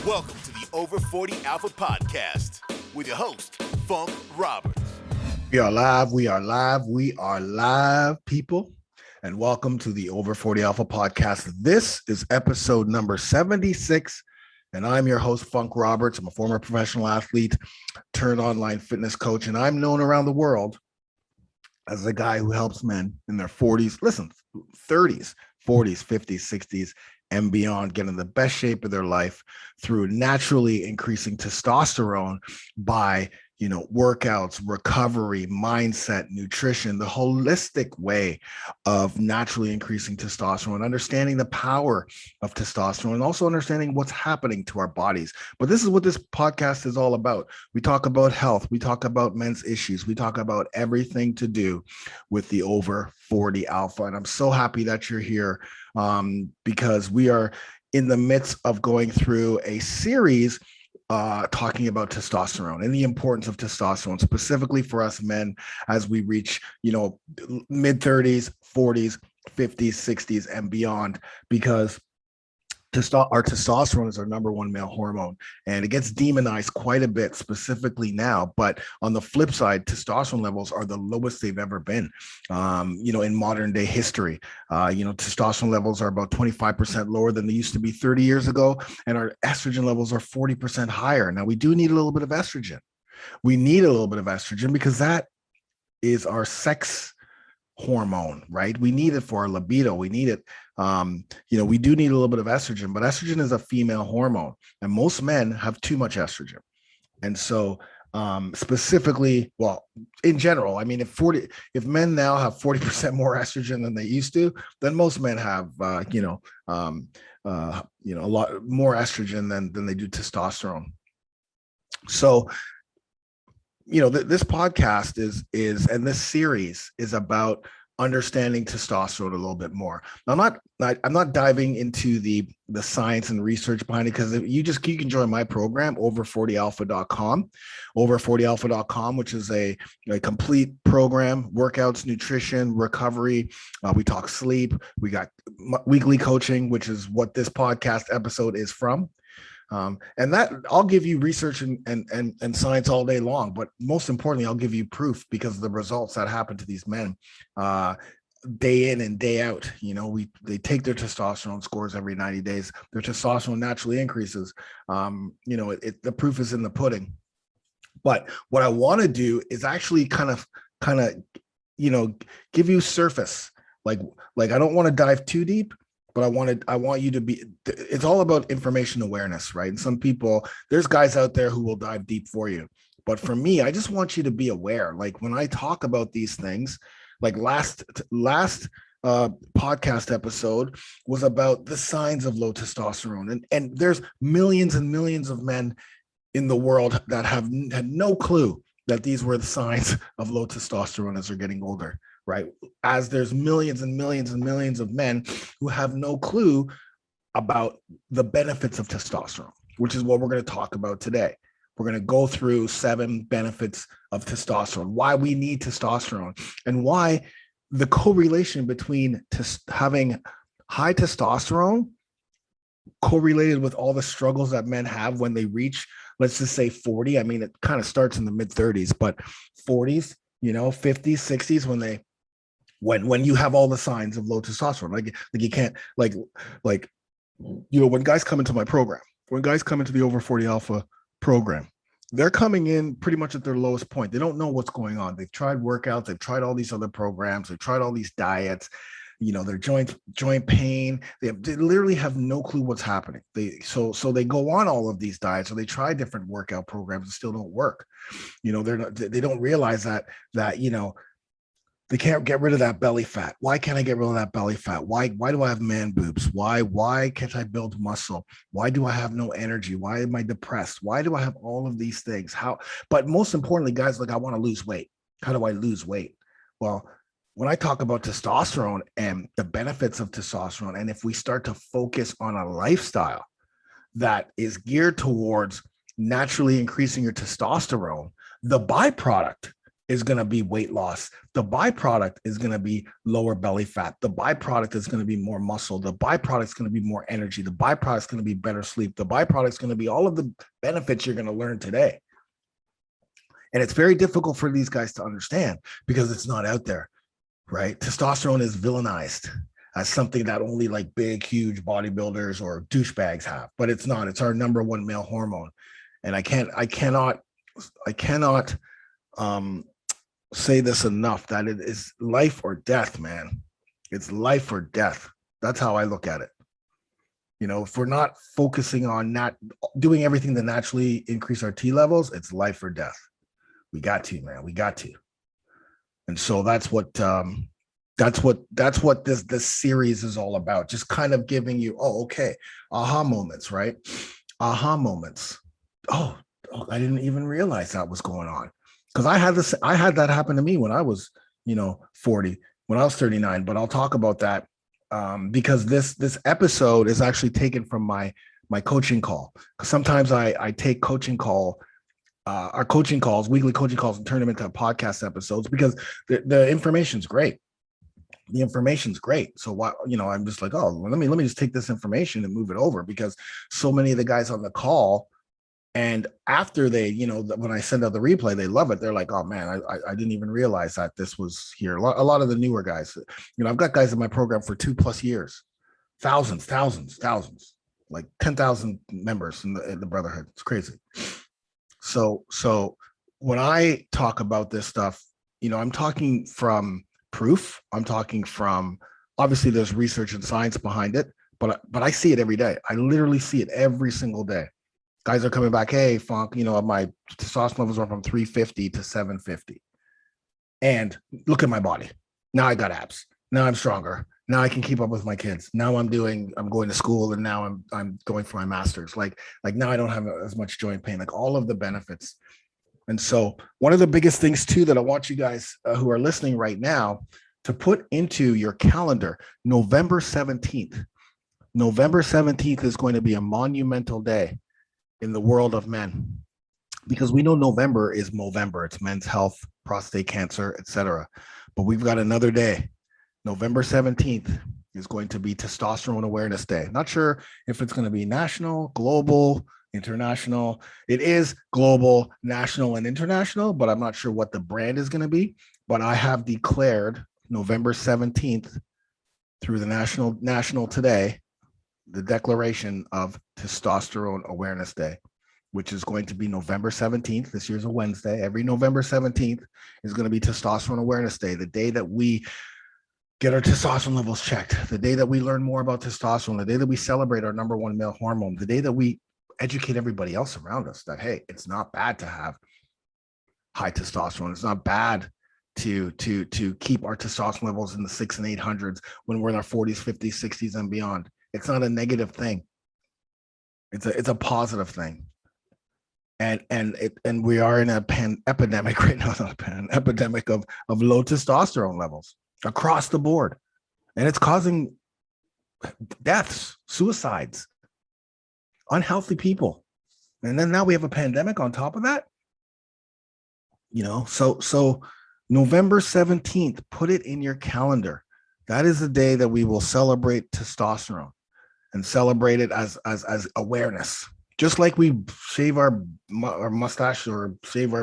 Welcome to the Over 40 Alpha Podcast with your host, Funk Roberts. We are live, people, and welcome to the Over 40 Alpha Podcast. This is episode number 76, and I'm your host, Funk Roberts. I'm a former professional athlete turned online fitness coach, and I'm known around the world as the guy who helps men in their 40s, 30s, 40s, 50s, 60s, and beyond get in the best shape of their life through naturally increasing testosterone by, workouts, recovery, mindset, nutrition, the holistic way of naturally increasing testosterone, understanding the power of testosterone, and also understanding what's happening to our bodies. But this is what this podcast is all about. We talk about health. We talk about men's issues. We talk about everything to do with the Over 40 Alpha. And I'm so happy that you're here because we are in the midst of going through a series talking about testosterone and the importance of testosterone, specifically for us men as we reach, mid 30s, 40s, 50s, 60s, and beyond, because our testosterone is our number one male hormone, and it gets demonized quite a bit, specifically now. But on the flip side, testosterone levels are the lowest they've ever been, in modern day history. Testosterone levels are about 25% lower than they used to be 30 years ago, and our estrogen levels are 40% higher. Now, we do need a little bit of estrogen. We need a little bit of estrogen because that is our sex hormone, right? We need it for our libido. We need it. We do need a little bit of estrogen, but estrogen is a female hormone, and most men have too much estrogen. And so, specifically, well, in general, I mean, if men now have 40% more estrogen than they used to, then most men have, a lot more estrogen than they do testosterone. So, this podcast is and this series is about understanding testosterone a little bit more. Now, I'm not diving into the science and research behind it, because you can join my program, over40alpha.com, over40alpha.com, which is a complete program, workouts, nutrition, recovery. We talk sleep. We got weekly coaching, which is what this podcast episode is from. And that I'll give you research and science all day long, but most importantly, I'll give you proof, because of the results that happen to these men day in and day out. They take their testosterone scores every 90 days. Their testosterone naturally increases. The proof is in the pudding. But what I want to do is actually kind of give you surface. Like I don't want to dive too deep, but I want you to be, it's all about information awareness, right? And some people, there's guys out there who will dive deep for you. But for me, I just want you to be aware. Like when I talk about these things, like last podcast episode was about the signs of low testosterone. And there's millions and millions of men in the world that have had no clue that these were the signs of low testosterone as they're getting older. Right. As there's millions and millions and millions of men who have no clue about the benefits of testosterone, which is what we're going to talk about today. We're going to go through 7 benefits of testosterone, why we need testosterone, and why the correlation between having high testosterone correlated with all the struggles that men have when they reach, let's just say 40. I mean, it kind of starts in the mid 30s, but 40s, 50s, 60s, when you have all the signs of low testosterone, like you can't, when guys come into my program, when guys come into the Over 40 Alpha program, they're coming in pretty much at their lowest point. They don't know what's going on. They've tried workouts, they've tried all these other programs, they've tried all these diets, their joint pain. They literally have no clue what's happening. So they go on all of these diets, or they try different workout programs and still don't work. They don't realize that they can't get rid of that belly fat. Why can't I get rid of that belly fat? Why do I have man boobs? Why can't I build muscle? Why do I have no energy? Why am I depressed? Why do I have all of these things? But most importantly, guys, I want to lose weight. How do I lose weight? Well, when I talk about testosterone and the benefits of testosterone, and if we start to focus on a lifestyle that is geared towards naturally increasing your testosterone, the byproduct is going to be weight loss. The byproduct is going to be lower belly fat. The byproduct is going to be more muscle. The byproduct is going to be more energy. The byproduct is going to be better sleep. The byproduct is going to be all of the benefits you're going to learn today. And it's very difficult for these guys to understand because it's not out there, right? Testosterone is villainized as something that only like big, huge bodybuilders or douchebags have, but it's not. It's our number one male hormone. And I cannot say this enough that it is life or death, man. It's life or death. That's how I look at it. You know, if we're not focusing on not doing everything to naturally increase our T levels, it's life or death. We got to, man. We got to. And so that's what this series is all about. Just kind of giving you, okay, aha moments, right? Aha moments. Oh, I didn't even realize that was going on. Because I had that happen to me when I was, 40, when I was 39. But I'll talk about that because this episode is actually taken from my coaching call. Because sometimes I take coaching call. Our coaching calls, weekly coaching calls, and turn them into podcast episodes because the information's great. The information's great. So why, I'm just like, let me just take this information and move it over because so many of the guys on the call, and after they, when I send out the replay, they love it. They're like, oh man, I didn't even realize that this was here. A lot of the newer guys, I've got guys in my program for 2+ years, thousands, like 10,000 members in the brotherhood. It's crazy. So when I talk about this stuff, I'm talking from proof. I'm talking from, obviously there's research and science behind it, but I see it every day. I literally see it every single day. Guys are coming back, hey, Funk, my testosterone levels are from 350 to 750. And look at my body. Now I got abs. Now I'm stronger. Now I can keep up with my kids. Now I'm going to school, and now I'm going for my master's. Like now I don't have as much joint pain, like all of the benefits. And so one of the biggest things too that I want you guys who are listening right now to put into your calendar, November 17th. November 17th is going to be a monumental day in the world of men, because we know November is Movember. It's men's health, prostate cancer, etc. But we've got another day. November 17th is going to be Testosterone Awareness Day. Not sure if it's going to be national, global, international. It is global, national, and international, but I'm not sure what the brand is going to be. But I have declared November 17th through the national today, the declaration of Testosterone Awareness Day, which is going to be November 17th. This year's a Wednesday. Every November 17th is going to be Testosterone Awareness Day, the day that we get our testosterone levels checked, the day that we learn more about testosterone, the day that we celebrate our number one male hormone, the day that we educate everybody else around us that, hey, it's not bad to have high testosterone. It's not bad to keep our testosterone levels in the 600s and 800s when we're in our 40s, 50s, 60s, and beyond. It's not a negative thing. It's a positive thing. And we are in a epidemic right now, an epidemic of low testosterone levels across the board. And it's causing deaths, suicides, unhealthy people. And then now we have a pandemic on top of that. So November 17th, put it in your calendar. That is the day that we will celebrate testosterone and celebrate it as awareness. Just like we shave our mustache or shave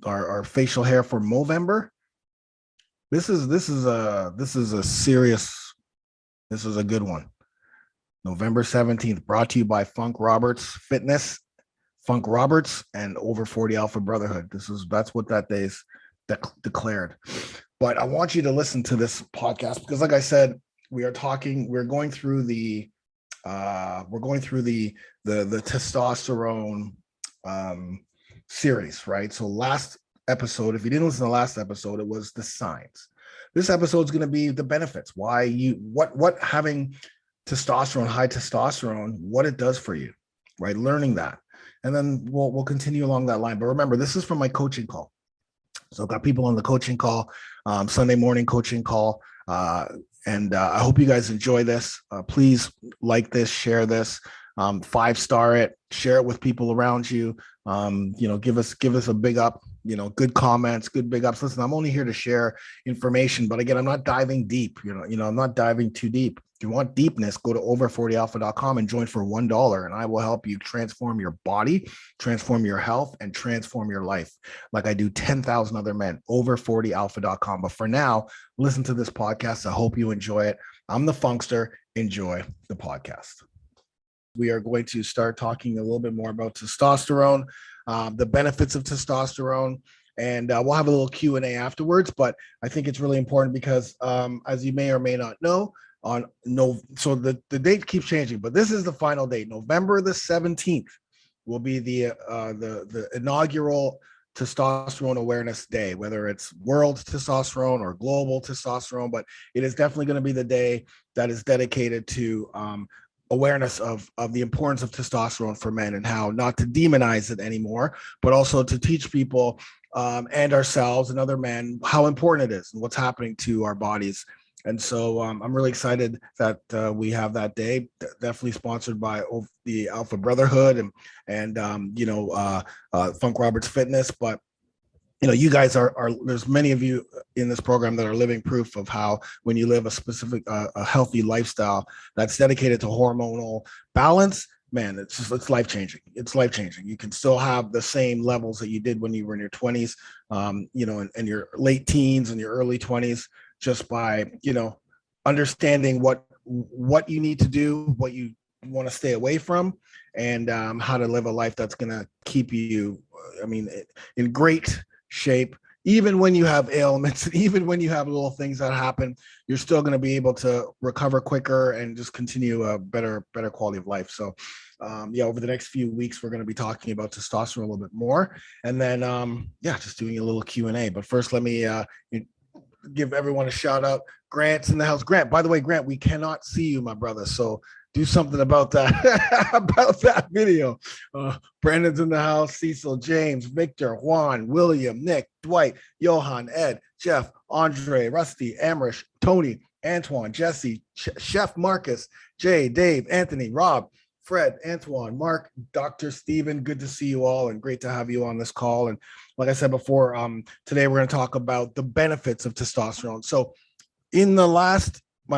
our facial hair for Movember. This is a good one. November 17th, brought to you by Funk Roberts Fitness, Funk Roberts, and Over 40 Alpha Brotherhood. That's what that day is declared. But I want you to listen to this podcast because, like I said, we're going through the testosterone series, right? So last episode, if you didn't listen to the last episode, it was the signs. This episode is going to be the benefits, why what having testosterone, high testosterone, what it does for you, right? Learning that. And then we'll continue along that line. But remember, this is from my coaching call. So I've got people on the coaching call, Sunday morning coaching call. And I hope you guys enjoy this. Please like this, share this. 5-star it, share it with people around you. Give us a big up, good comments, good big ups. Listen, I'm only here to share information, but again, I'm not diving deep, I'm not diving too deep. If you want deepness, go to over40alpha.com and join for $1, and I will help you transform your body, transform your health, and transform your life like I do 10,000 other men. Over40alpha.com. But for now, listen to this podcast. I hope you enjoy it. I'm the Funkster. Enjoy the podcast. We are going to start talking a little bit more about testosterone, the benefits of testosterone, and we'll have a little Q&A afterwards. But I think it's really important because, as you may or may not know, so the date keeps changing, but this is the final date. November the 17th will be the inaugural Testosterone Awareness Day, whether it's World Testosterone or Global Testosterone, but it is definitely going to be the day that is dedicated to awareness of the importance of testosterone for men, and how not to demonize it anymore, but also to teach people and ourselves and other men how important it is and what's happening to our bodies. And so I'm really excited that we have that day, definitely sponsored by the Alpha Brotherhood and Funk Roberts Fitness. But you guys are there's many of you in this program that are living proof of how when you live a specific a healthy lifestyle that's dedicated to hormonal balance, man, it's life-changing. It's life-changing. You can still have the same levels that you did when you were in your 20s, and your late teens and your early 20s, just by understanding what you need to do, what you want to stay away from, and how to live a life that's going to keep you in great shape. Even when you have ailments, even when you have little things that happen, you're still going to be able to recover quicker and just continue a better quality of life. So over the next few weeks, we're going to be talking about testosterone a little bit more, and then just doing a little Q&A. But first, let me give everyone a shout out. Grant's in the house. Grant, by the way, Grant, we cannot see you, my brother, so do something about that about that video. Brandon's in the house. Cecil, James, Victor, Juan, William, Nick, Dwight, Johan, Ed, Jeff, Andre, Rusty, Amrish, Tony, Antoine, Jesse, Chef Marcus, Jay, Dave, Anthony, Rob, Fred, Antoine, Mark, Dr. Steven. Good to see you all, and great to have you on this call. And like I said before, today we're going to talk about the benefits of testosterone. So in my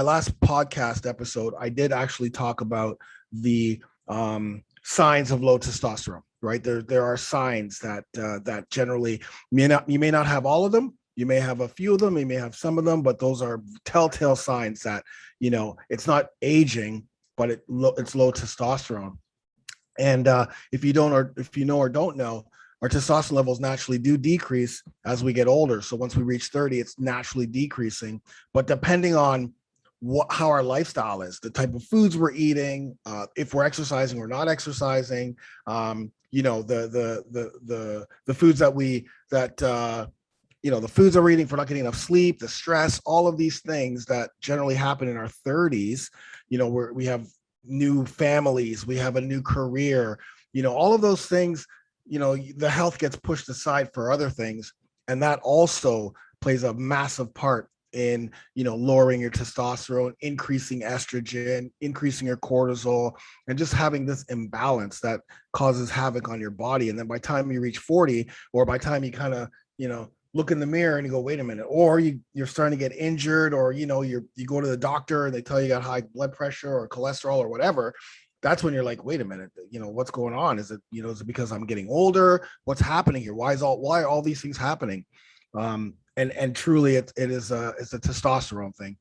last podcast episode, I did actually talk about the signs of low testosterone, right? There are signs that generally you may not have all of them. You may have a few of them, you may have some of them, but those are telltale signs that, it's not aging, but it's low testosterone. And if you know or don't know, our testosterone levels naturally do decrease as we get older. So once we reach 30, it's naturally decreasing. But depending on how our lifestyle is, the type of foods we're eating, if we're exercising or not exercising, the foods the foods that we're eating, if we're not getting enough sleep, the stress, all of these things that generally happen in our 30s, we have new families, we have a new career, all of those things, the health gets pushed aside for other things. And that also plays a massive part in, lowering your testosterone, increasing estrogen, increasing your cortisol, and just having this imbalance that causes havoc on your body. And then by the time you reach 40, or by the time you kind of, look in the mirror and you go, wait a minute, or you're starting to get injured, or, you go to the doctor and they tell you got high blood pressure or cholesterol or whatever. That's when you're like, wait a minute, what's going on? Is it because I'm getting older? What's happening here? Why are all these things happening? And truly it's a testosterone thing.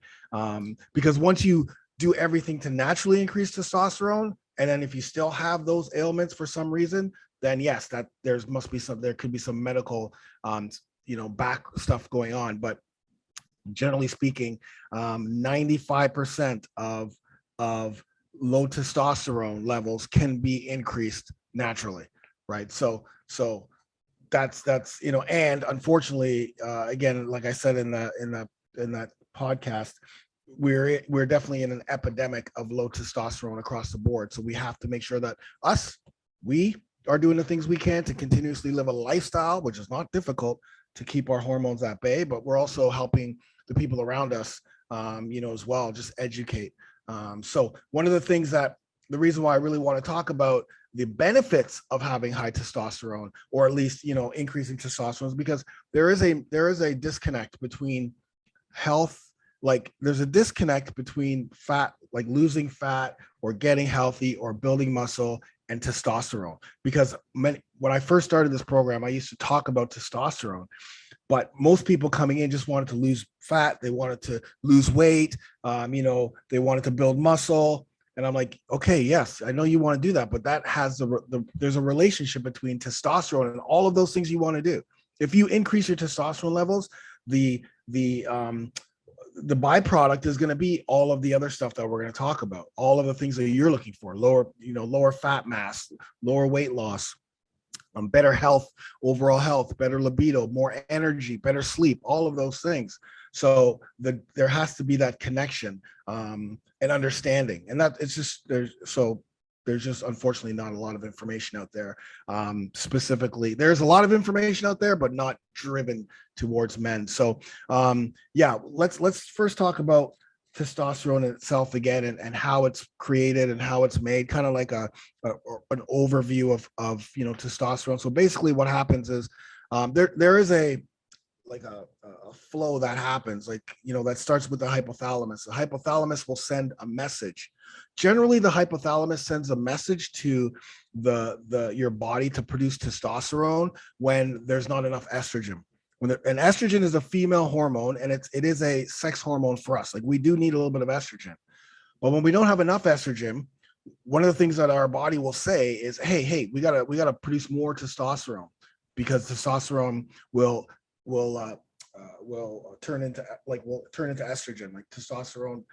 Because once you do everything to naturally increase testosterone, and then if you still have those ailments for some reason, then yes, that there could be some medical, back stuff going on. But generally speaking, 95% of low testosterone levels can be increased naturally, right? So that's and unfortunately, again, like I said in that podcast, we're definitely in an epidemic of low testosterone across the board. So we have to make sure that we are doing the things we can to continuously live a lifestyle, which is not difficult, to keep our hormones at bay, but we're also helping the people around us, as well, just educate. So one of the things that the reason why I really want to talk about the benefits of having high testosterone, or at least, increasing testosterone, is because there is a disconnect between health. Like there's a disconnect between fat, like losing fat or getting healthy or building muscle, and testosterone. Because when I first started this program, I used to talk about testosterone, but most people coming in just wanted to lose fat. They wanted to lose weight. They wanted to build muscle. And I'm like, okay, yes, I know you want to do that, but that has there's a relationship between testosterone and all of those things you want to do. If you increase your testosterone levels, the the um, the byproduct is going to be all of the other stuff that we're going to talk about, all of the things that you're looking for: lower fat mass, lower weight loss, better health, overall health, better libido, more energy, better sleep, all of those things. So there has to be that connection, and understanding, and that it's just there's just unfortunately not a lot of information out there. Specifically, there's a lot of information out there, but not driven towards men. So yeah, let's first talk about testosterone itself again, and how it's created and how it's made, kind of like an overview of testosterone. So basically what happens is, there is a flow that happens, that starts with the hypothalamus. The hypothalamus will send a message. Generally, the hypothalamus sends a message to the your body to produce testosterone when there's not enough estrogen. And estrogen is a female hormone, and it is a sex hormone for us. Like, we do need a little bit of estrogen, but when we don't have enough estrogen, one of the things that our body will say is, hey, we gotta produce more testosterone, because testosterone will turn into estrogen. Like, testosterone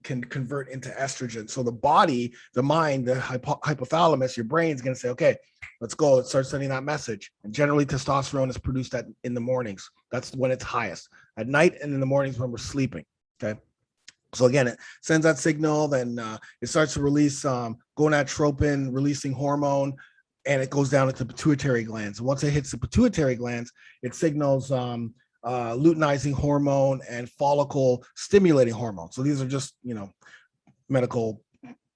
can convert into estrogen. So the body, the mind, the hypothalamus, your brain's going to say, okay, let's go. Let's start sending that message. And generally, testosterone is produced in the mornings. That's when it's highest. At night and in the mornings when we're sleeping. Okay. So again, it sends that signal. Then it starts to release gonadotropin, releasing hormone, and it goes down into the pituitary glands. And once it hits the pituitary glands, it signals luteinizing hormone and follicle stimulating hormone. So these are just, medical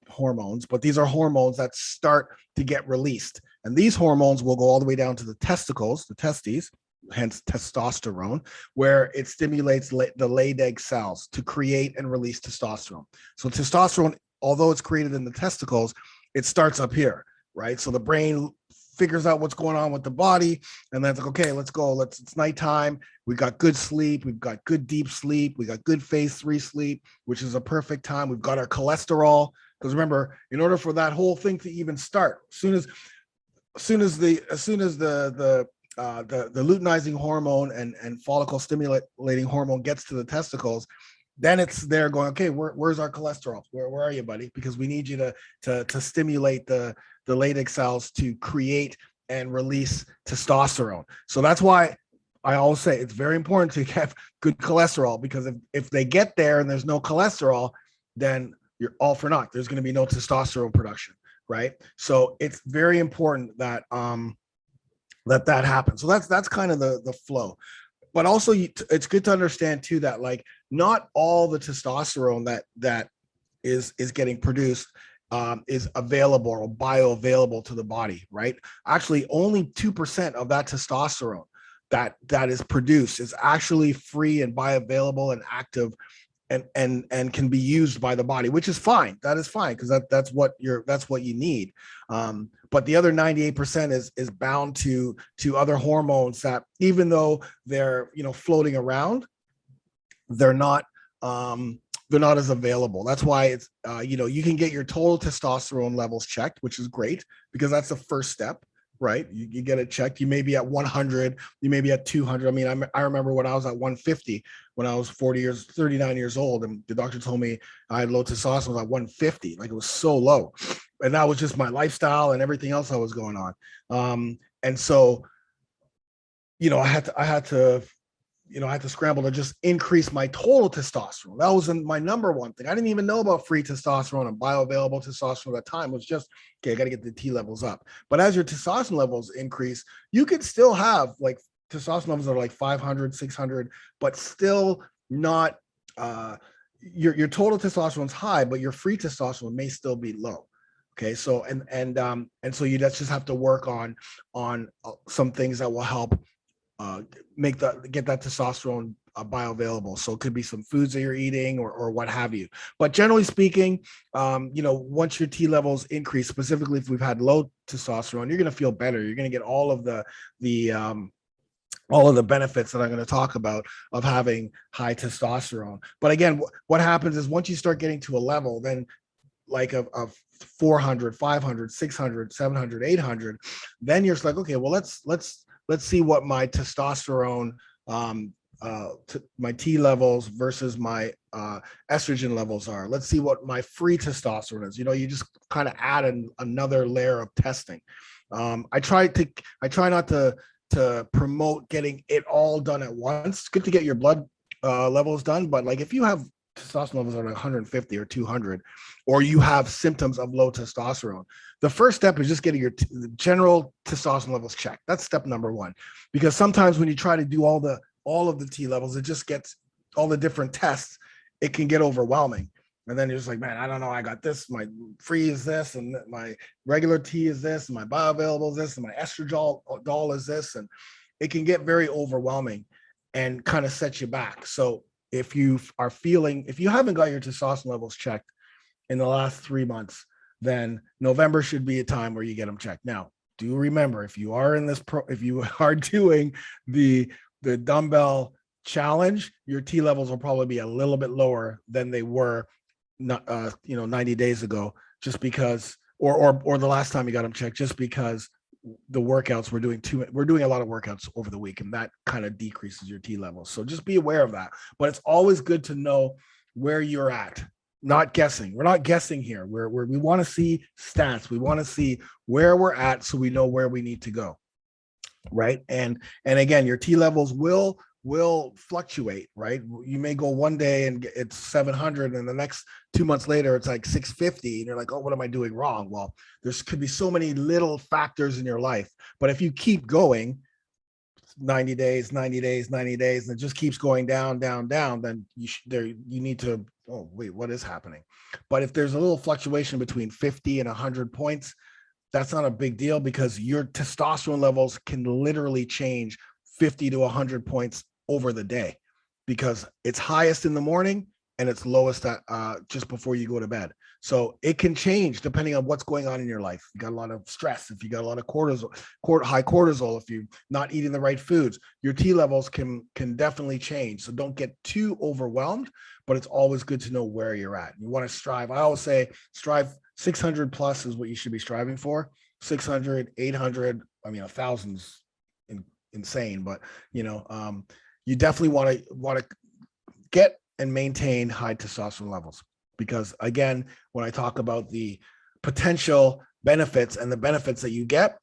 hormones, but these are hormones that start to get released. And these hormones will go all the way down to the testicles, the testes, hence testosterone, where it stimulates the Leydig cells to create and release testosterone. So testosterone, although it's created in the testicles, it starts up here, right? So the brain figures out what's going on with the body, and then it's like, okay, let's go. It's nighttime. We got good sleep. We've got good deep sleep. We got good phase 3 sleep, which is a perfect time. We've got our cholesterol, because remember, in order for that whole thing to even start, as soon as the luteinizing hormone and follicle stimulating hormone gets to the testicles, then it's there going, okay, where's our cholesterol? Where are you, buddy? Because we need you to stimulate the Leydig cells to create and release testosterone. So that's why I always say it's very important to have good cholesterol, because if they get there and there's no cholesterol, then you're all for naught. There's going to be no testosterone production, right? So it's very important that that happens. So that's kind of the flow. But also, it's good to understand too that, like, not all the testosterone that is getting produced is available or bioavailable to the body, right? Actually, only 2% of that testosterone that is produced is actually free and bioavailable and active and can be used by the body, which is fine. That is fine, because that's what you need. But the other 98% is bound to other hormones that, even though they're floating around, they're not as available. That's why it's you can get your total testosterone levels checked, which is great, because that's the first step, right? You get it checked. You may be at 100, you may be at 200. I mean, I remember when I was at 150, when I was 39 years old, and the doctor told me I had low testosterone at 150. Like, it was so low, and that was just my lifestyle and everything else that was going on. And so, I had to scramble to just increase my total testosterone. That was my number one thing. I didn't even know about free testosterone and bioavailable testosterone at the time. It was just, okay, I got to get the T levels up. But as your testosterone levels increase, you could still have like testosterone levels that are like 500, 600, but still not, your total testosterone's high, but your free testosterone may still be low. Okay, so and so you just have to work on some things that will help get that testosterone bioavailable. So it could be some foods that you're eating or what have you. But generally speaking, once your T levels increase, specifically if we've had low testosterone, you're going to feel better. You're going to get the all of the benefits that I'm going to talk about of having high testosterone. But again, what happens is once you start getting to a level, then like of 400, 500, 600, 700, 800, then you're just like, okay, well, let's see what my testosterone, my T levels versus my estrogen levels are. Let's see what my free testosterone is. You just kind of add another layer of testing. I try not to promote getting it all done at once. It's good to get your blood levels done, but like if you have testosterone levels are 150 or 200, or you have symptoms of low testosterone, the first step is just getting your general testosterone levels checked. That's step number one, because sometimes when you try to do all of the T levels, it just gets all the different tests. It can get overwhelming. And then you're just like, man, I don't know. I got this. My free is this, and my regular T is this, and my bioavailable is this, and my estradiol is this, and it can get very overwhelming and kind of set you back. So if you haven't got your testosterone levels checked in the last 3 months, then November should be a time where you get them checked. Now, do remember, if you are doing the dumbbell challenge, your T levels will probably be a little bit lower than they were 90 days ago, just because, or the last time you got them checked, just because the workouts we're doing a lot of workouts over the week, and that kind of decreases your T levels. So just be aware of that. But it's always good to know where you're at. Not guessing. We're not guessing here. We want to see stats. We want to see where we're at so we know where we need to go. Right. And again, your T levels will fluctuate, right? You may go one day and it's 700, and the next 2 months later it's like 650, and you're like, oh, what am I doing wrong? Well, there's could be so many little factors in your life, but if you keep going 90 days, 90 days, 90 days, and it just keeps going down, then you need to, oh wait, what is happening? But if there's a little fluctuation between 50 and 100 points, that's not a big deal, because your testosterone levels can literally change 50 to 100 points over the day, because it's highest in the morning and it's lowest at just before you go to bed. So it can change depending on what's going on in your life. You got a lot of stress, if you got a lot of high cortisol, if you're not eating the right foods, your T levels can definitely change. So don't get too overwhelmed, but it's always good to know where you're at. You want to strive. I always say strive 600 plus is what you should be striving for. 600, 800, I mean, 1,000's insane, but you definitely want to get and maintain high testosterone levels, because again, when I talk about the potential benefits and the benefits that you get,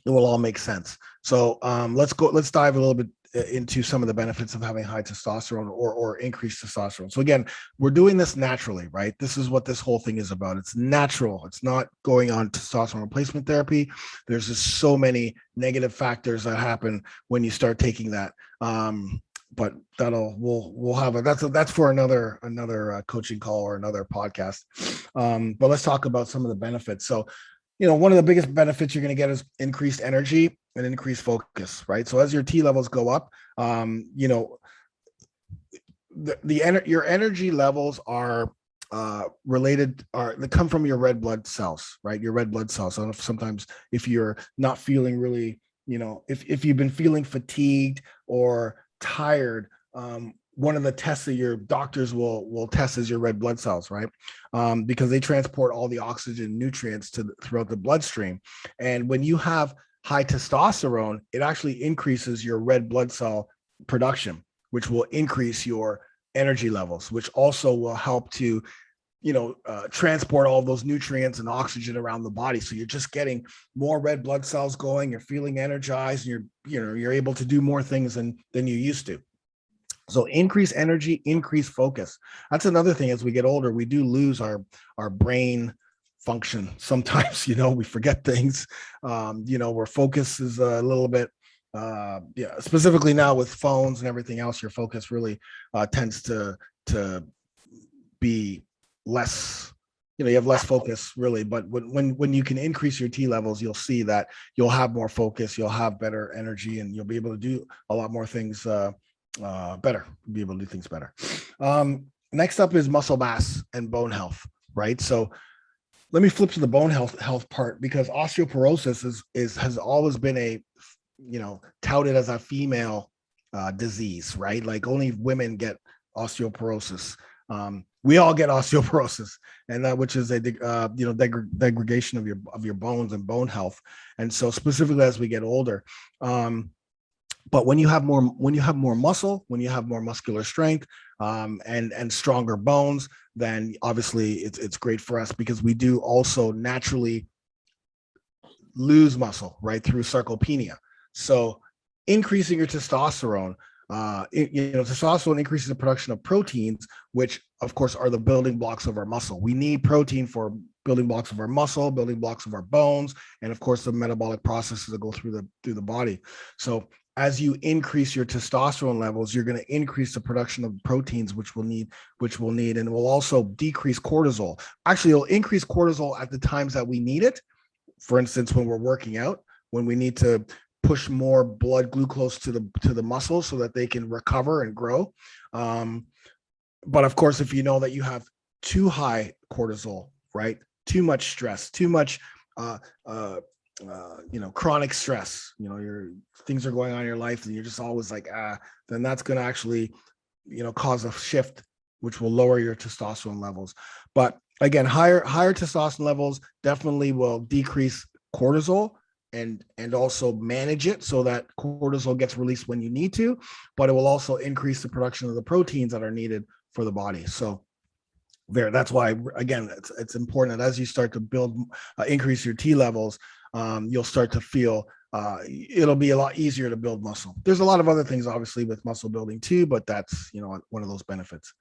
it will all make sense. So let's dive a little bit into some of the benefits of having high testosterone or increased testosterone. So again, we're doing this naturally, right? This is what this whole thing is about. It's natural. It's not going on testosterone replacement therapy. There's just so many negative factors that happen when you start taking that. But we'll have that's for another coaching call or another podcast. But let's talk about some of the benefits. So, one of the biggest benefits you're going to get is increased energy and increased focus, right? So as your T levels go up, your energy levels are they come from your red blood cells, right? Your red blood cells. So sometimes if you're not feeling really, if you've been feeling fatigued or tired, one of the tests that your doctors will test is your red blood cells, right? Because they transport all the oxygen nutrients throughout the bloodstream. And when you have high testosterone, it actually increases your red blood cell production, which will increase your energy levels, which also will help to transport all those nutrients and oxygen around the body. So you're just getting more red blood cells going, you're feeling energized, and you're able to do more things than you used to. So increase energy, increase focus. That's another thing. As we get older, we do lose our brain function. Sometimes, we forget things, where focus is a little bit, specifically now with phones and everything else, your focus really tends to be less you have less focus really. But when you can increase your T levels, you'll see that you'll have more focus, you'll have better energy, and you'll be able to do a lot more things better. Be able to do things better. Next up is muscle mass and bone health, right? So let me flip to the bone health part, because osteoporosis has always been a touted as a female disease, right? Like only women get osteoporosis. We all get osteoporosis, and which is a degradation of your bones and bone health. And so specifically as we get older, but when you have more muscle, when you have more muscular strength, and stronger bones, then obviously it's great for us, because we do also naturally lose muscle, right, through sarcopenia. So increasing your testosterone, testosterone increases the production of proteins, which of course are the building blocks of our muscle. We need protein for building blocks of our muscle, building blocks of our bones, and of course the metabolic processes that go through the body. So as you increase your testosterone levels, you're going to increase the production of proteins, which we'll need, and it will also decrease cortisol. Actually, it'll increase cortisol at the times that we need it. For instance, when we're working out, when we need to push more blood glucose to the muscles so that they can recover and grow. But of course, if you know that you have too high cortisol, right, too much stress, too much chronic stress, your things are going on in your life and you're just always like, then that's going to actually, cause a shift, which will lower your testosterone levels. But again, higher testosterone levels definitely will decrease cortisol and also manage it so that cortisol gets released when you need to, but it will also increase the production of the proteins that are needed for the body. So that's why, again, it's important that as you start to build, increase your T levels, you'll start to feel it'll be a lot easier to build muscle. There's a lot of other things, obviously, with muscle building too, but that's, one of those benefits.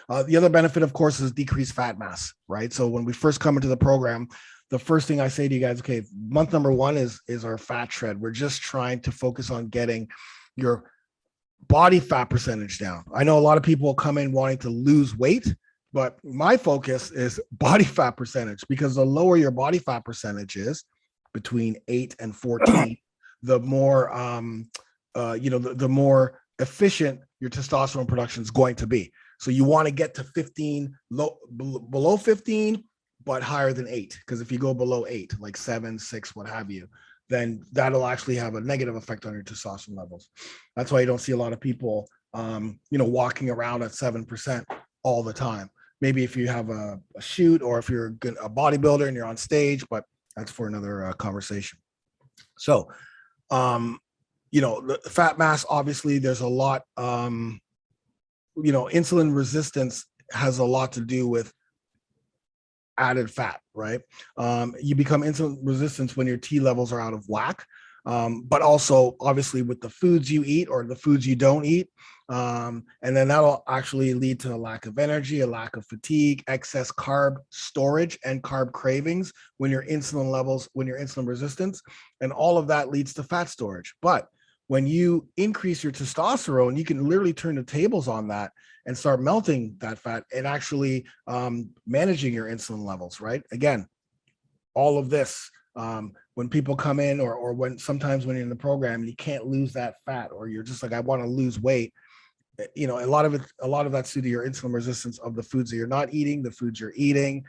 The other benefit, of course, is decreased fat mass, right? So when we first come into the program, the first thing I say to you guys, okay, month number 1 is our fat shred. We're just trying to focus on getting your body fat percentage down. I know a lot of people will come in wanting to lose weight, but my focus is body fat percentage, because the lower your body fat percentage is, between 8 and 14, the more the more efficient your testosterone production is going to be. So you want to get to 15, below 15, but higher than 8, because if you go below 8, like 7, 6, what have you, then that'll actually have a negative effect on your testosterone levels. That's why you don't see a lot of people walking around at 7% all the time. Maybe if you have a shoot, or if you're a bodybuilder and you're on stage, but that's for another conversation. So, the fat mass, obviously, there's a lot, insulin resistance has a lot to do with added fat, right? You become insulin resistant when your T levels are out of whack. But also obviously with the foods you eat or the foods you don't eat. And then that'll actually lead to a lack of energy, a lack of fatigue, excess carb storage, and carb cravings when your insulin resistance, and all of that leads to fat storage. But when you increase your testosterone, you can literally turn the tables on that and start melting that fat and actually managing your insulin levels, right? Again, all of this, when people come in, or when sometimes when you're in the program, you can't lose that fat, or you're just like, I want to lose weight. A lot of that's due to your insulin resistance of the foods that you're not eating, the foods you're eating,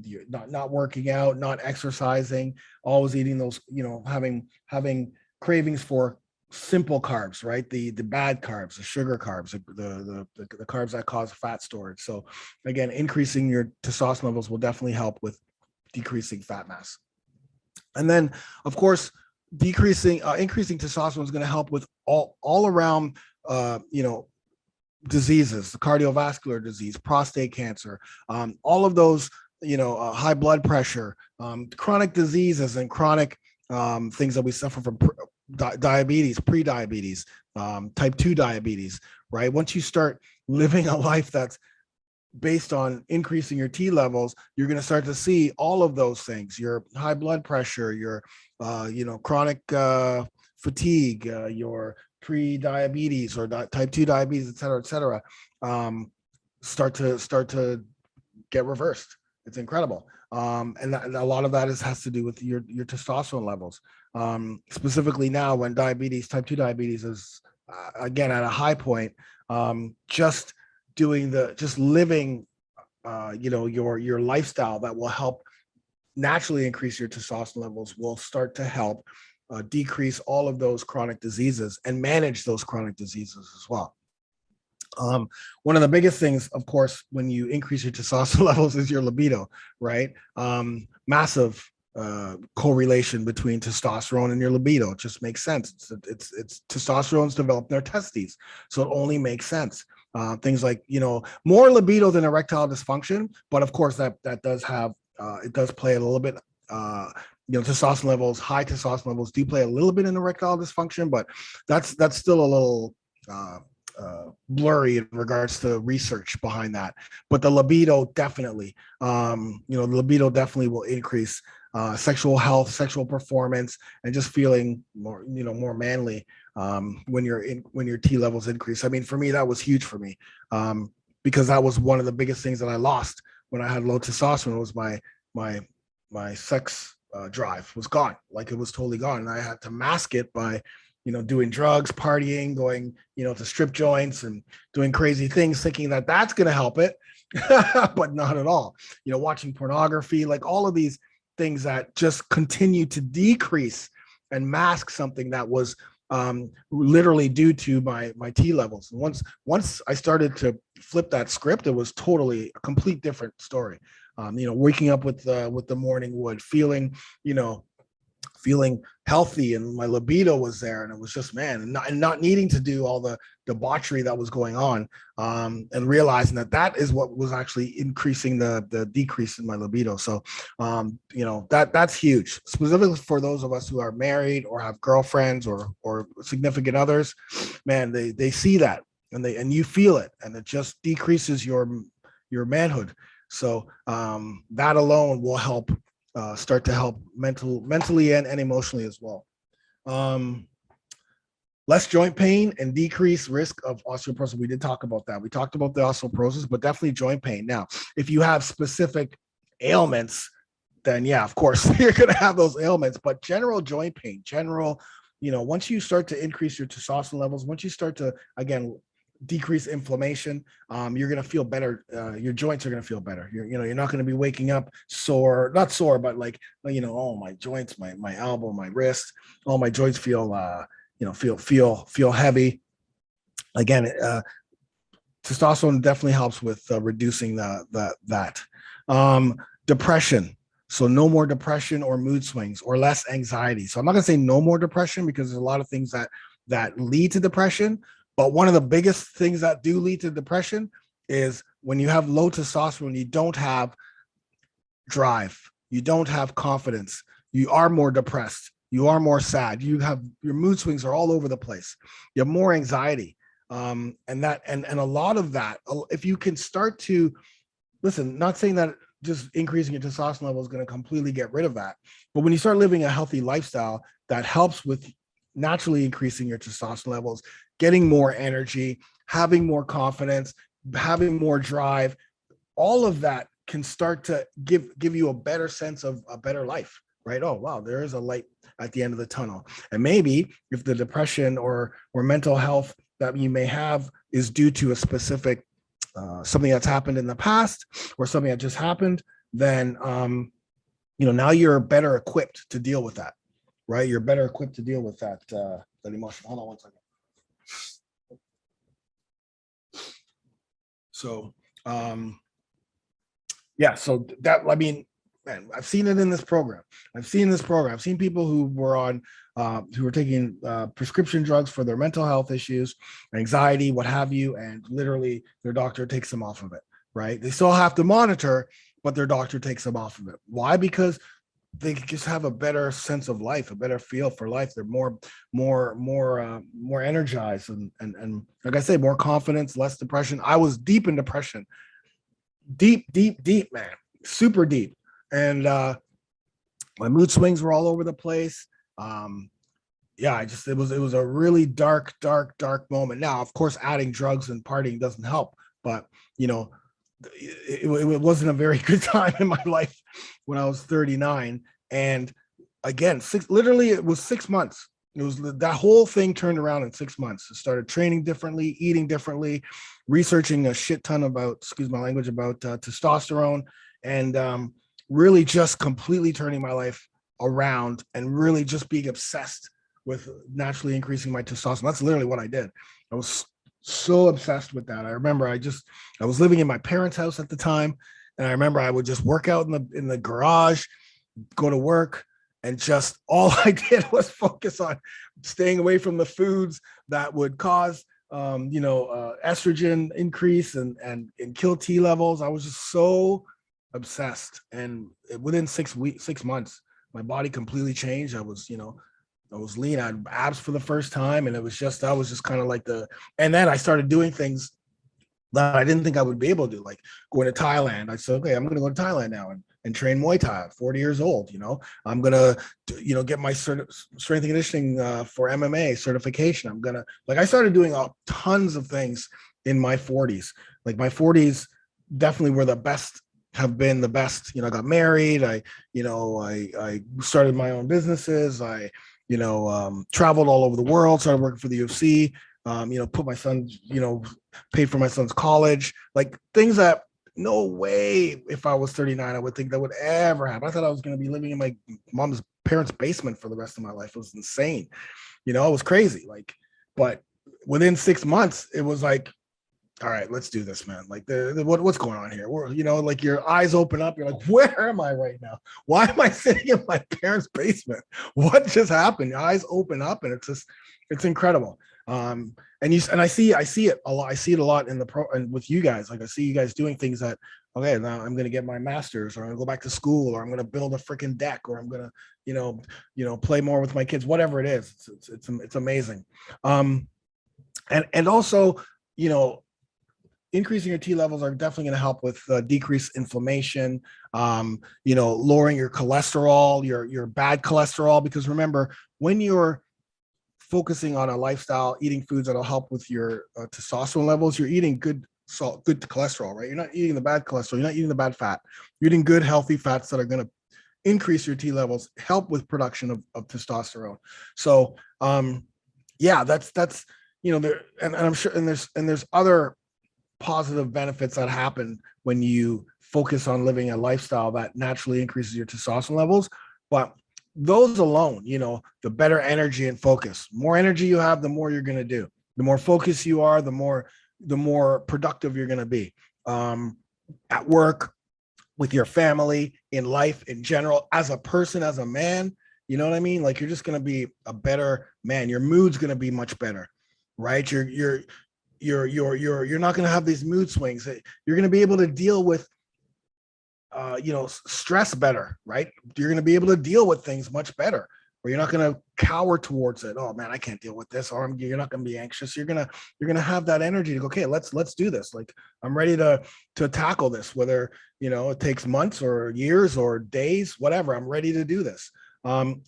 you're not working out, not exercising, always eating those, having cravings for simple carbs, right? The bad carbs, the sugar carbs, the carbs that cause fat storage. So again, increasing your testosterone levels will definitely help with decreasing fat mass. And then, of course, increasing testosterone is going to help with all around, diseases, the cardiovascular disease, prostate cancer, all of those, high blood pressure, chronic diseases, and chronic things that we suffer from, diabetes, pre-diabetes, type 2 diabetes, right? Once you start living a life that's based on increasing your T levels, you're going to start to see all of those things: your high blood pressure, your chronic fatigue, your pre-diabetes or type 2 diabetes, et cetera, start to get reversed. It's incredible. And a lot of that has to do with your testosterone levels. Specifically now, when type 2 diabetes is again at a high point, just just living, your lifestyle that will help naturally increase your testosterone levels will start to help decrease all of those chronic diseases and manage those chronic diseases as well. Um, One of the biggest things, of course, when you increase your testosterone levels is your libido, right? Massive correlation between testosterone and your libido. It just makes sense. It's testosterone's developed their testes, so it only makes sense. Things like more libido than erectile dysfunction, but of course that does have it does play a little bit. Testosterone levels, high testosterone levels, do play a little bit in erectile dysfunction, but that's still a little blurry in regards to research behind that. But the libido definitely, the libido definitely will increase sexual health, sexual performance, and just feeling more manly when your T levels increase. I mean, for me, that was huge for me because that was one of the biggest things that I lost when I had low testosterone. Was my sex drive was gone, like it was totally gone, and I had to mask it by doing drugs, partying, going, to strip joints and doing crazy things, thinking that that's going to help it, but not at all. Watching pornography, like all of these things that just continue to decrease and mask something that was literally due to my T levels. And once I started to flip that script, it was totally a complete different story. Waking up with the morning wood, feeling healthy, and my libido was there, and it was just, man, and not needing to do all the debauchery that was going on, and realizing that is what was actually increasing the decrease in my libido. So that's huge, specifically for those of us who are married or have girlfriends or significant others. Man, they see that, and you feel it, and it just decreases your manhood. So that alone will start to help mentally and emotionally as well. Less joint pain and decreased risk of osteoporosis. We did talk about that. We talked about the osteoporosis, but definitely joint pain. Now, if you have specific ailments, then yeah, of course, you're going to have those ailments. But general joint pain, once you start to increase your testosterone levels, once you start to, again, decrease inflammation, you're going to feel better. Your joints are going to feel better. You're not going to be waking up sore, not sore, but like, oh, my joints, my elbow, my wrist, all my joints feel feel heavy. Again, testosterone definitely helps with reducing that. Depression. So no more depression or mood swings or less anxiety. So I'm not going to say no more depression, because there's a lot of things that lead to depression. But one of the biggest things that do lead to depression is when you have low testosterone, you don't have drive, you don't have confidence, you are more depressed, you are more sad, your mood swings are all over the place, you have more anxiety, and a lot of that, if you can start to listen, not saying that just increasing your testosterone level is going to completely get rid of that, but when you start living a healthy lifestyle that helps with naturally increasing your testosterone levels, getting more energy, having more confidence, having more drive, all of that can start to give you a better sense of a better life, right? Oh, wow, there is a light at the end of the tunnel. And maybe if the depression or mental health that you may have is due to a specific something that's happened in the past or something that just happened, then now you're better equipped to deal with that, right? You're better equipped to deal with that emotion. Hold on one second. So so that, I mean, man, I've seen it in this program. I've seen people who were taking prescription drugs for their mental health issues, anxiety, what have you, and literally their doctor takes them off of it, right? They still have to monitor, but their doctor takes them off of it. Why? Because they just have a better sense of life, a better feel for life. They're more energized, and like I say, more confidence, less depression. I was deep in depression, deep, man, super deep. And my mood swings were all over the place. It was a really dark moment. Now, of course, adding drugs and partying doesn't help, but it wasn't a very good time in my life when I was 39. And again, literally it was 6 months. It was that whole thing turned around in 6 months. I started training differently, eating differently, researching a shit ton about, excuse my language, about testosterone, and really just completely turning my life around and really just being obsessed with naturally increasing my testosterone. That's literally what I did. I was so obsessed with that. I remember I was living in my parents' house at the time, and I remember I would just work out in the garage, go to work, and just all I did was focus on staying away from the foods that would cause estrogen increase and kill T levels. I was just so obsessed, and within 6 months, my body completely changed. I was lean. I had abs for the first time, and I was just kind of like and then I started doing things that I didn't think I would be able to do, like going to Thailand. I said, okay, I'm going to go to Thailand now and train Muay Thai at 40 years old. I'm going to, get my strength and conditioning for MMA certification. I started doing tons of things in my 40s. Like my 40s definitely were have been the best. I got married. I started my own businesses. I traveled all over the world, started working for the UFC, put my son, paid for my son's college, like things that no way if I was 39, I would think that would ever happen. I thought I was going to be living in my mom's parents' basement for the rest of my life. It was insane. It was crazy. But within 6 months, it was like, all right, let's do this, man. Like what's going on here? Like your eyes open up. You're like, where am I right now? Why am I sitting in my parents' basement? What just happened? Your eyes open up, and it's incredible. And I see it a lot. I see it a lot in the pro and with you guys. Like I see you guys doing things that, okay, now I'm going to get my master's, or I'm going to go back to school, or I'm going to build a freaking deck, or I'm going to, play more with my kids, whatever it is. It's amazing. And also, increasing your T levels are definitely going to help with decreased inflammation, lowering your cholesterol, your bad cholesterol, because remember, when you're focusing on a lifestyle, eating foods that'll help with your testosterone levels, you're eating good cholesterol, right? You're not eating the bad cholesterol. You're not eating the bad fat. You're eating good, healthy fats that are going to increase your T levels, help with production of testosterone. So, that's there, and I'm sure, and there's other positive benefits that happen when you focus on living a lifestyle that naturally increases your testosterone levels. But those alone, the better energy and focus. More energy you have, the more you're going to do. The more focused you are, the more productive you're going to be at work, with your family, in life in general, as a person, as a man. You know what I mean? Like you're just going to be a better man. Your mood's going to be much better, right? You're not going to have these mood swings. You're going to be able to deal with stress better, right? You're going to be able to deal with things much better, or you're not going to cower towards it. Oh man, I can't deal with this. Or you're not going to be anxious. You're going to have that energy to go, okay, let's do this. Like I'm ready to tackle this, whether, it takes months or years or days, whatever. I'm ready to do this.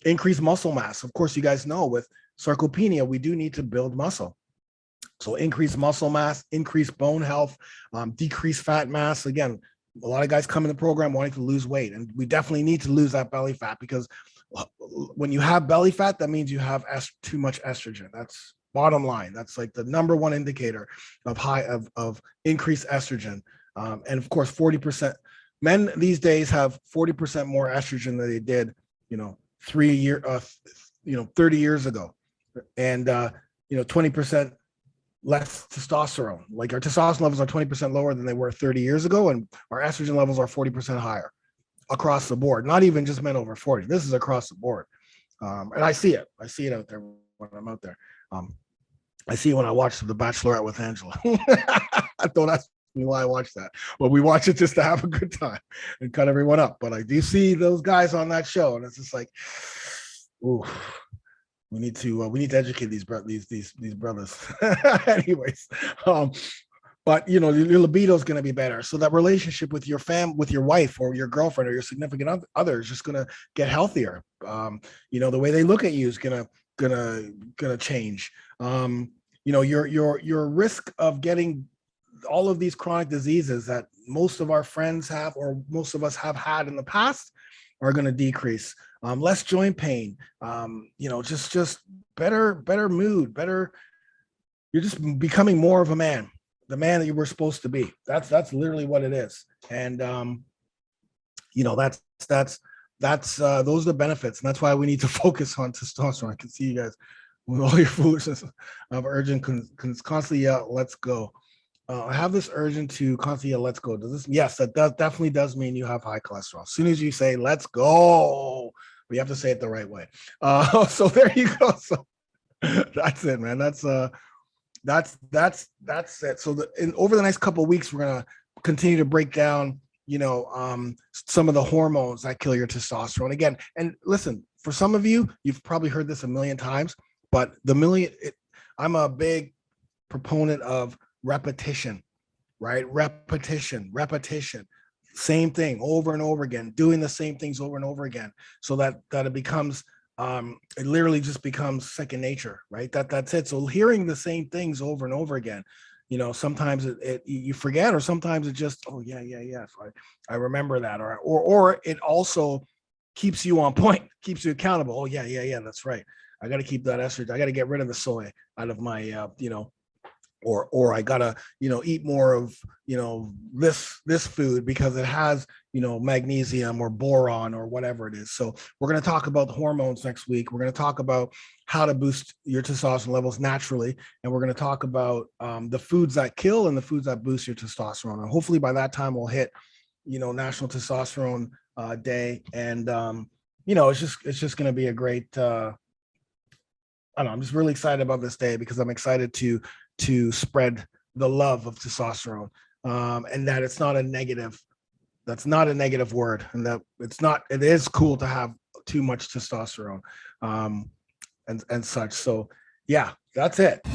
Increase muscle mass. Of course, you guys know with sarcopenia, we do need to build muscle. So increase muscle mass, increase bone health, decrease fat mass. Again, a lot of guys come in the program wanting to lose weight, and we definitely need to lose that belly fat, because when you have belly fat, that means you have too much estrogen. That's bottom line. That's like the number one indicator of increased estrogen. And of course, 40% men these days have 40% more estrogen than they did, 30 years ago, and 20% less testosterone. Like our testosterone levels are 20% lower than they were 30 years ago, and our estrogen levels are 40% higher across the board. Not even just men over 40. This is across the board. And I see it. I see it out there when I'm out there. I see it when I watch The Bachelorette with Angela. Don't ask me why I watch that, but we watch it just to have a good time and cut everyone up. But I do see those guys on that show, and it's just like, ooh. We need to educate these brothers. Anyways, but your libido is going to be better. So that relationship with your with your wife or your girlfriend or your significant other is just going to get healthier. The way they look at you is gonna change. Your risk of getting all of these chronic diseases that most of our friends have, or most of us have had in the past, are going to decrease. Less joint pain, just better mood, better. You're just becoming more of a man, the man that you were supposed to be. That's literally what it is. And that's those are the benefits, and that's why we need to focus on testosterone. I can see you guys with all your foolishness of urgent constantly yell, let's go. I have this urgent to constantly yell, let's go. Does this? Yes, that definitely does mean you have high cholesterol. As soon as you say let's go, we have to say it the right way. So there you go. So that's it, man. That's it. So over the next couple of weeks, we're gonna continue to break down, some of the hormones that kill your testosterone again. And listen, for some of you, you've probably heard this a million times, but I'm a big proponent of repetition, right? Repetition, same thing over and over again, doing the same things over and over again, so that it becomes, it literally just becomes second nature, right? That's it. So hearing the same things over and over again, sometimes you forget, or sometimes it just, oh yeah. So I remember that, or it also keeps you on point, keeps you accountable. Oh yeah, that's right. I got to keep that estrogen. I got to get rid of the soy out of my, or I gotta, eat more of, this food because it has, magnesium or boron or whatever it is. So we're going to talk about the hormones next week. We're going to talk about how to boost your testosterone levels naturally. And we're going to talk about the foods that kill and the foods that boost your testosterone. And hopefully by that time we'll hit, National Testosterone Day. And, it's just going to be a great, I don't know, I'm just really excited about this day because I'm excited to spread the love of testosterone, and that it's not a negative. That's not a negative word, and that it is cool to have too much testosterone, and such. So yeah, that's it.